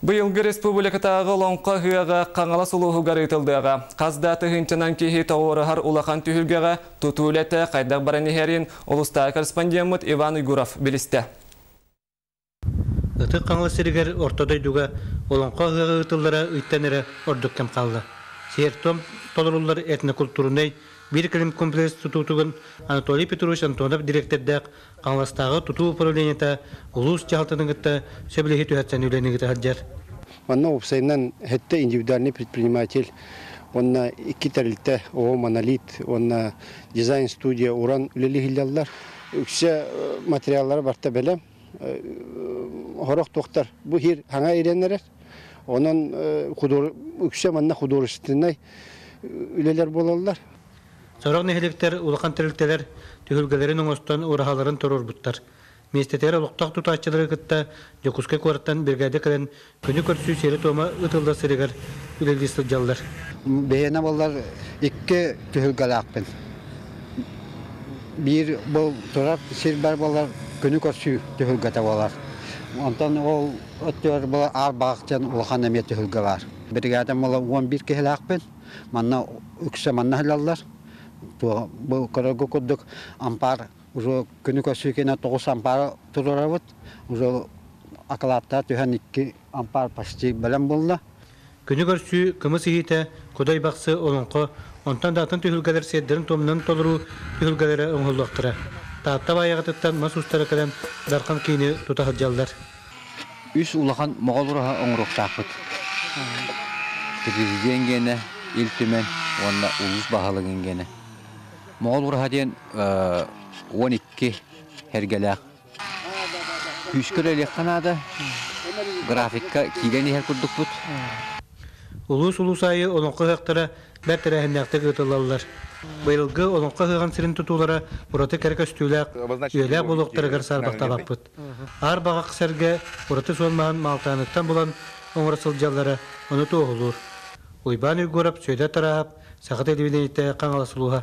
Быйылгы республикатағы лонқа хыяға қаңала сұлуғы гарытылдыға. Қазда тұхынчынан кейі тауырығар улақан түйілгеға тұтулеті қайдақ баранихерин олыстағы корреспондент Иван Игуров білісті. Ытық қаңла сірігер ортодойдуға олонқа хыяға ұтылдыра ұйттаныры ордық кем қалды. Сертом толырулар этнокультурынай bir кілім комплекс тұтутығын Анатолий Петрович Антонов директордақ қаңластағы тұту управлениеті ұлыс жағалтыныңытты сөбілігі түйәтсен үйленігіті хаджар. Онна опсайынан хетті индивидуальный предприниматель, онна iki тәрілті оғы монолит, онна дизайн студия уран үлелігілдалар. Үксе материаллары барта бәлем. Хорақ тоқтар. Бұл хир хаңа еренлерер. Onun үксе манна художественный үлелер болалар. Сорaq нехелектер, улақан тірілтелер, түйілгелерін оңыстан орахаларын тұрыр бұттар. Местетер олықтақ тұтатчылары күтті, жокуске қуарттан біргәді кілін күні көрсі сері тома ұтылда сірігер үлелдесті жалдар. Бейена болар екі түйілгелі ақпен. Bir бұл тұрар сер болар күні көрсі түйілгеті болар. Ondan o ötüyor bu ar bağçan ulağan emiyet tühülge var. Birgâden mola 11 kehil akben. Manna ükse manna hilallar. Bu karagu kudduk ampar uzo günü süykene 9 ampar tururavut. Uzo akalatta tühen 2 ampar pasti belen bulda. Günü körsü kımız ihite kuday baksı olunqo. Ondan dağıtın tühülgeler sedderin tomundan toluru tühülgelere öngüldüktüre. Tağıtta bayağıtıttan masustara kelen darkan kiyini tutahıcallar. Üç ulağan Moğoluraha oңuruq taqıt. Prezident gene, iltümen, onda ulus bahalığın gene. Moğoluraha diyen 12 hergelaq. Hüskür elekanada grafikka kigeni her kurduk bud. Ulus ayı olunqı haqtara bər tərəhinnəqdə qıtılarlar. Bıyılgı olunqı hıған sirin tutulara uratı kərkə üstüylək, üyələk boluqtırıqar sarbaqta baqbıd. Ar bağaq sərgə uratı solmağın maltanıqtan bulan oңырасылжалары onu toğulur. Uyban Uygurab, Söydə Tarahab, Saqat Ediviliyyətdə qanğalasılığa.